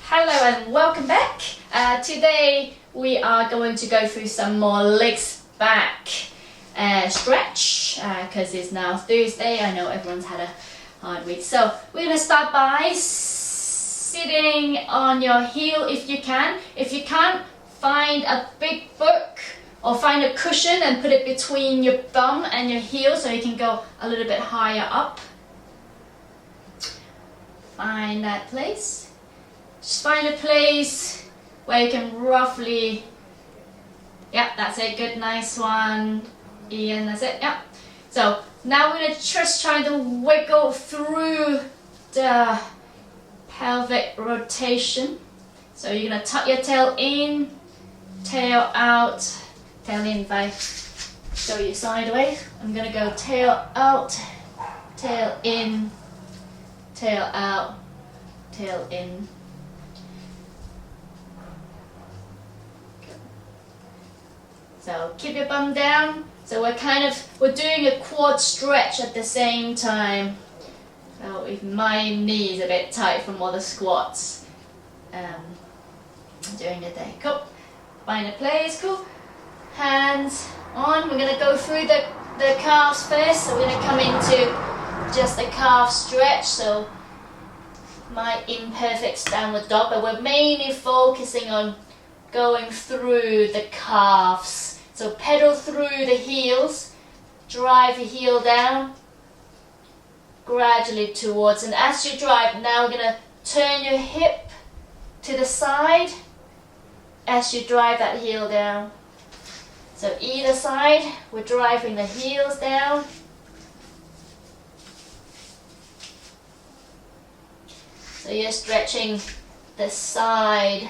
Hello and welcome back. Today we are going to go through some more legs back stretch because it's now Thursday. I know everyone's had a hard week. So we're going to start by sitting on your heel if you can. If you can't, find a big book or find a cushion and put it between your bum and your heel so you can go a little bit higher up. Find that place. Just find a place where you can roughly, yeah, that's it, good, nice one, Ian, that's it, yeah. So now we're going to just try to wiggle through the pelvic rotation. So you're going to tuck your tail in, tail out, tail in. If I show you sideways, I'm going to go tail out, tail in, tail out, tail in. So keep your bum down. So we're doing a quad stretch at the same time. So if my knee is a bit tight from all the squats during the day. Cool. Find a place. Cool. Hands on. We're gonna go through the calves first. So we're gonna come into just a calf stretch. So my imperfect downward dog, but we're mainly focusing on going through the calves. So pedal through the heels, drive the heel down, gradually towards, and as you drive, now we're going to turn your hip to the side as you drive that heel down. So either side, we're driving the heels down. So you're stretching the side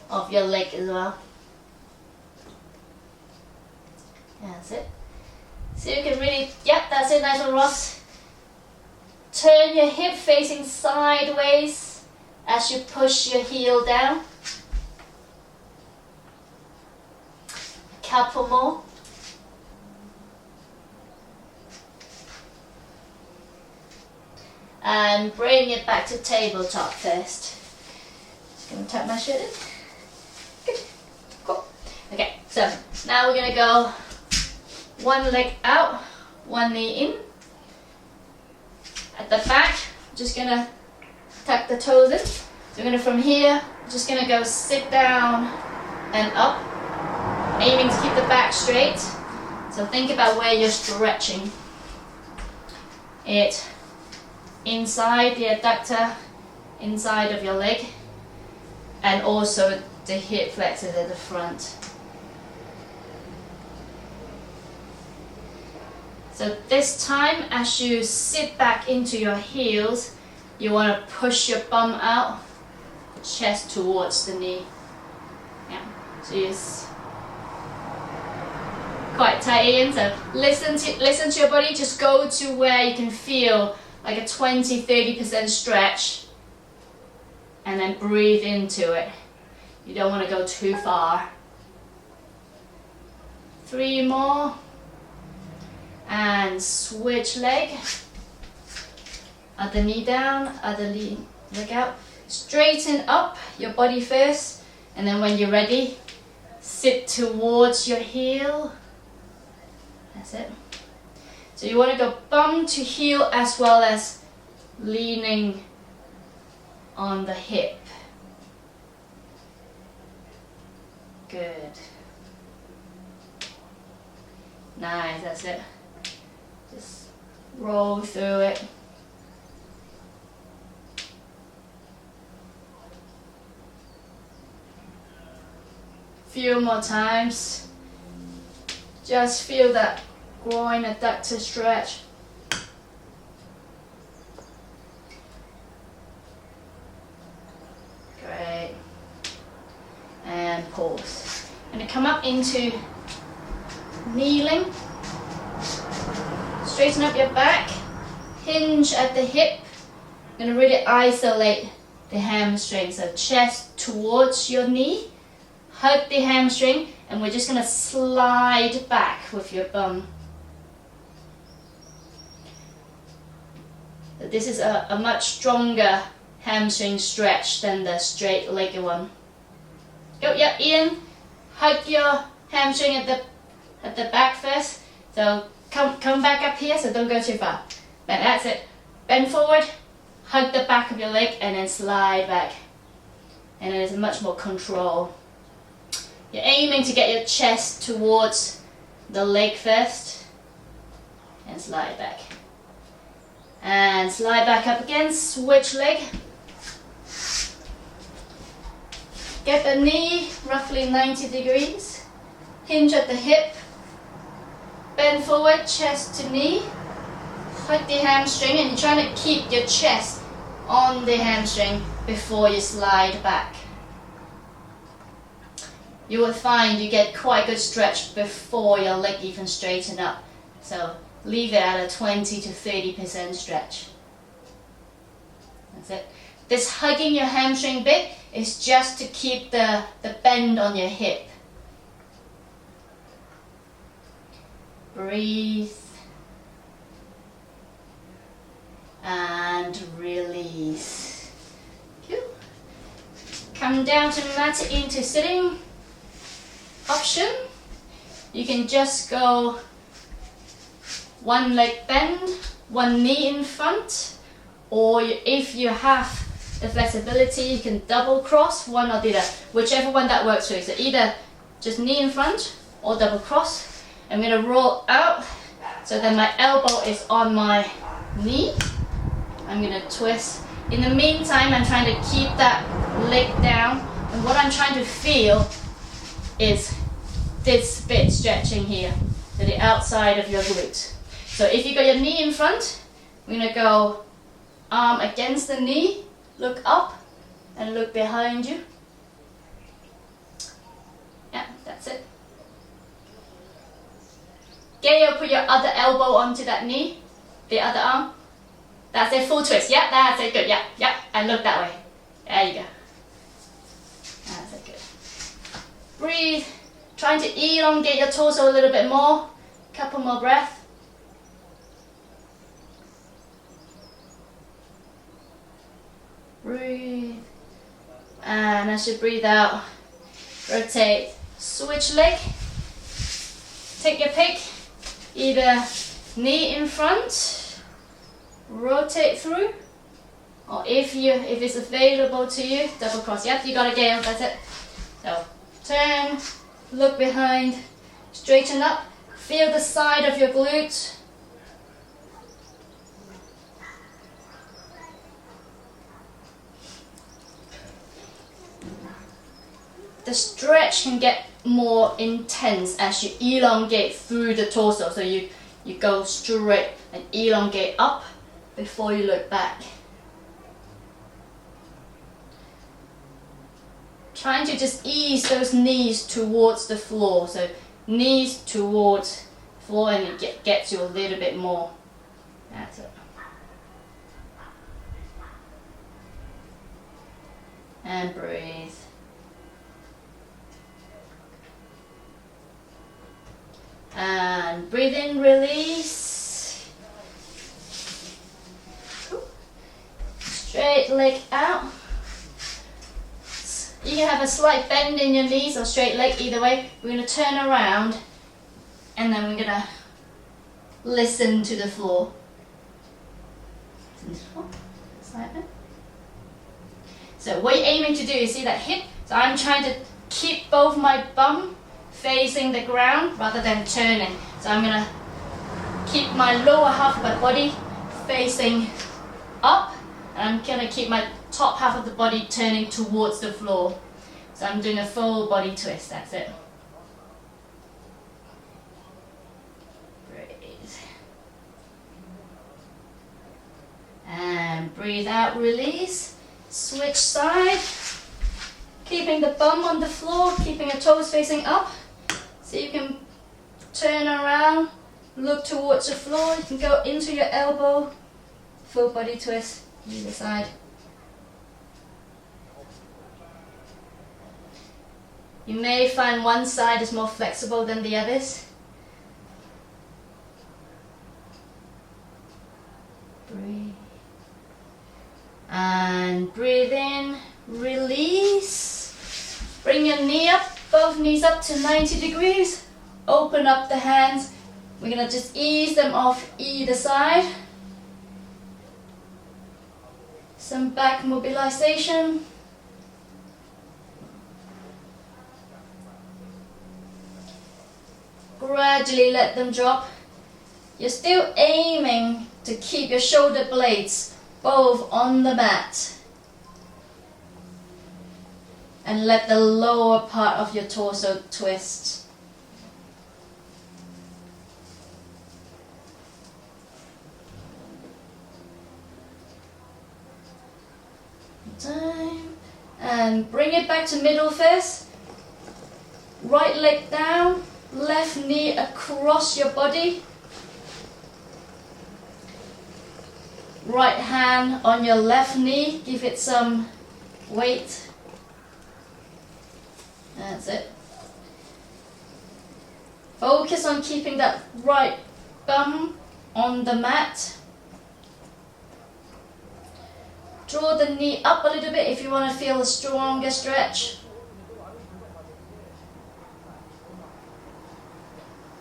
of your leg as well. That's it. So you can really, yep, that's it, nice one, Ross. Turn your hip facing sideways as you push your heel down. A couple more. And bring it back to tabletop first. Just gonna tuck my shirt in. Good. Cool. Okay, so now we're gonna go one leg out, one knee in. At the back, just gonna tuck the toes in. So we're gonna from here, just gonna go sit down and up, aiming to keep the back straight. So think about where you're stretching it. Inside the adductor, inside of your leg, and also the hip flexors at the front. So this time, as you sit back into your heels, you want to push your bum out, chest towards the knee. Yeah, so it's quite tight in. So listen to your body. Just go to where you can feel like a 20-30% stretch, and then breathe into it. You don't want to go too far. 3 more. And switch leg. Other knee down, other leg out. Straighten up your body first, and then when you're ready, sit towards your heel. That's it. So you want to go bum to heel as well as leaning on the hip. Good. Nice, that's it. Just roll through it. Few more times. Just feel that groin adductor stretch. Great. And pause. And come up into kneeling. Straighten up your back. Hinge at the hip. You're going to really isolate the hamstring. So chest towards your knee. Hug the hamstring. And we're just going to slide back with your bum. But this is a much stronger hamstring stretch than the straight legged one. Go, yeah, Ian, hug your hamstring at the back first. So come back up here, so don't go too far. And that's it. Bend forward, hug the back of your leg, and then slide back. And there's much more control. You're aiming to get your chest towards the leg first, and slide back. And slide back up again, switch leg. Get the knee roughly 90 degrees. Hinge at the hip. Bend forward, chest to knee. Hug the hamstring, and you're trying to keep your chest on the hamstring before you slide back. You will find you get quite a good stretch before your leg even straighten up. So leave it at a 20 to 30% stretch. That's it. This hugging your hamstring bit is just to keep the bend on your hip. Breathe. And release. Cool. Come down to mat into sitting option. You can just go one leg bend, one knee in front, or if you have the flexibility, you can double cross one or the other, whichever one that works for you. So either just knee in front or double cross. I'm going to roll out so that my elbow is on my knee. I'm going to twist. In the meantime, I'm trying to keep that leg down, and what I'm trying to feel is this bit stretching here to the outside of your glute. So if you got your knee in front, we're going to go arm against the knee, look up and look behind you. Yeah, that's it. Gail, put your other elbow onto that knee, the other arm. That's it, full twist. Yeah, that's it, good. Yeah, and look that way. There you go. That's it, good. Breathe. Trying to elongate your torso a little bit more. Couple more breaths. Breathe. And as you breathe out, rotate. Switch leg. Take your pick. Either knee in front, rotate through, or if it's available to you, double cross. Yep, you got it, Gail. That's it. So turn, look behind, straighten up, feel the side of your glute. The stretch can get more intense as you elongate through the torso. So you go straight and elongate up before you look back. Trying to just ease those knees towards the floor. So knees towards the floor, and it gets you a little bit more. That's it. And breathe. And breathe in, release. Straight leg out. You can have a slight bend in your knees or straight leg, either way. We're going to turn around and then we're going to listen to the floor. So what you're aiming to do, you see that hip? So I'm trying to keep both my bum facing the ground rather than turning. So I'm going to keep my lower half of my body facing up, and I'm going to keep my top half of the body turning towards the floor. So I'm doing a full body twist, that's it. Breathe. And breathe out, release. Switch side. Keeping the bum on the floor, keeping your toes facing up. So you can turn around, look towards the floor. You can go into your elbow, full body twist, either side. You may find one side is more flexible than the others. Breathe. And breathe in, release. Bring your knee up, both knees up to 90 degrees. Open up the hands. We're going to just ease them off either side. Some back mobilization. Gradually let them drop. You're still aiming to keep your shoulder blades both on the mat. And let the lower part of your torso twist. Time. And bring it back to middle fist. Right leg down, left knee across your body. Right hand on your left knee, give it some weight. That's it. Focus on keeping that right bum on the mat. Draw the knee up a little bit if you want to feel a stronger stretch.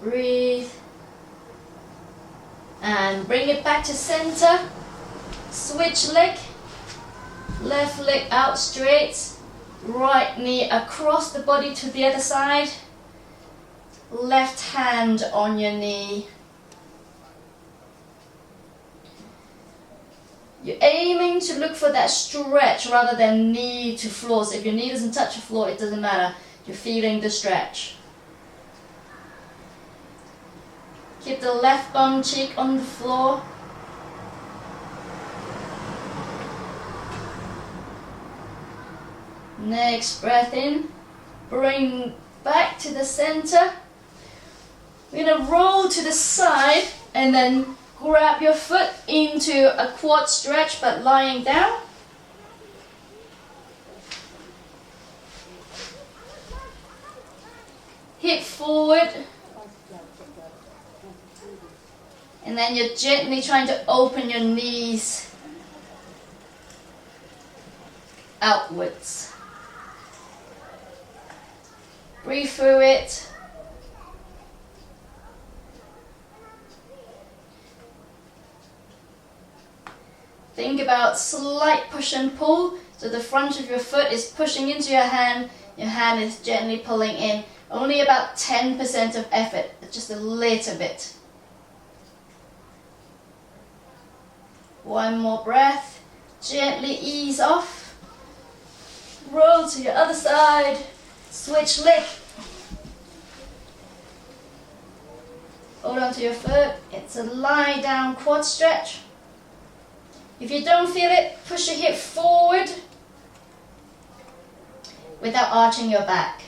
Breathe. And bring it back to center. Switch leg. Left leg out straight. Right knee across the body to the other side. Left hand on your knee. You're aiming to look for that stretch rather than knee to floor. So if your knee doesn't touch the floor, it doesn't matter. You're feeling the stretch. Keep the left bum cheek on the floor. Next breath in. Bring back to the center. We're going to roll to the side and then grab your foot into a quad stretch but lying down. Hip forward. And then you're gently trying to open your knees outwards. Breathe through it. Think about slight push and pull. So the front of your foot is pushing into your hand is gently pulling in. Only about 10% of effort, just a little bit. One more breath. Gently ease off. Roll to your other side. Switch leg. Hold on to your foot. It's a lie down quad stretch. If you don't feel it, push your hip forward without arching your back.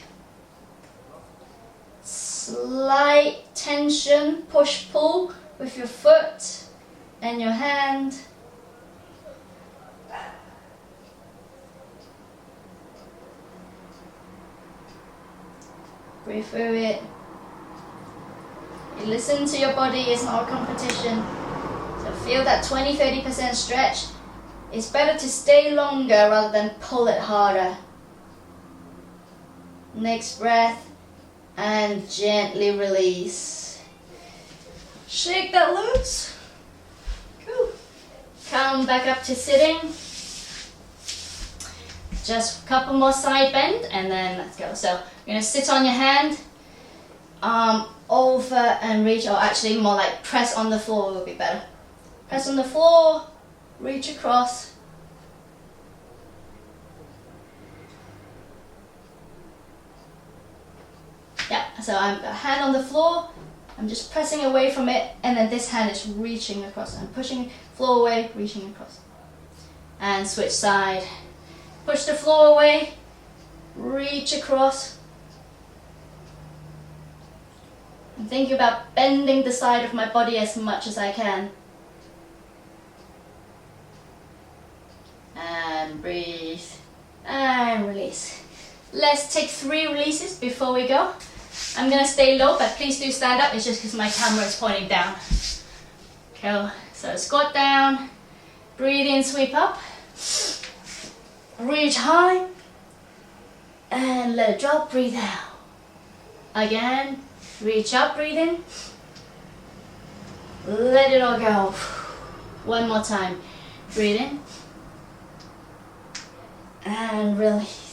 Slight tension, push-pull with your foot and your hand. Breathe through it. You listen to your body, it's not a competition. So feel that 20-30% stretch. It's better to stay longer rather than pull it harder. Next breath and gently release. Shake that loose. Cool. Come back up to sitting. Just a couple more side bend and then let's go. So you're going to sit on your hand, arm over and reach, or actually more like press on the floor will be better. Press on the floor, reach across. Yeah, so I'm a hand on the floor, I'm just pressing away from it, and then this hand is reaching across. I'm pushing floor away, reaching across. And switch side. Push the floor away, reach across. I'm thinking about bending the side of my body as much as I can. And breathe and release. Let's take 3 releases before we go. I'm going to stay low, but please do stand up. It's just because my camera is pointing down. Cool. So squat down, breathe in, sweep up. reach high, and let it drop, breathe out. Again, reach up, breathe in, let it all go. One more time, breathe in, and release.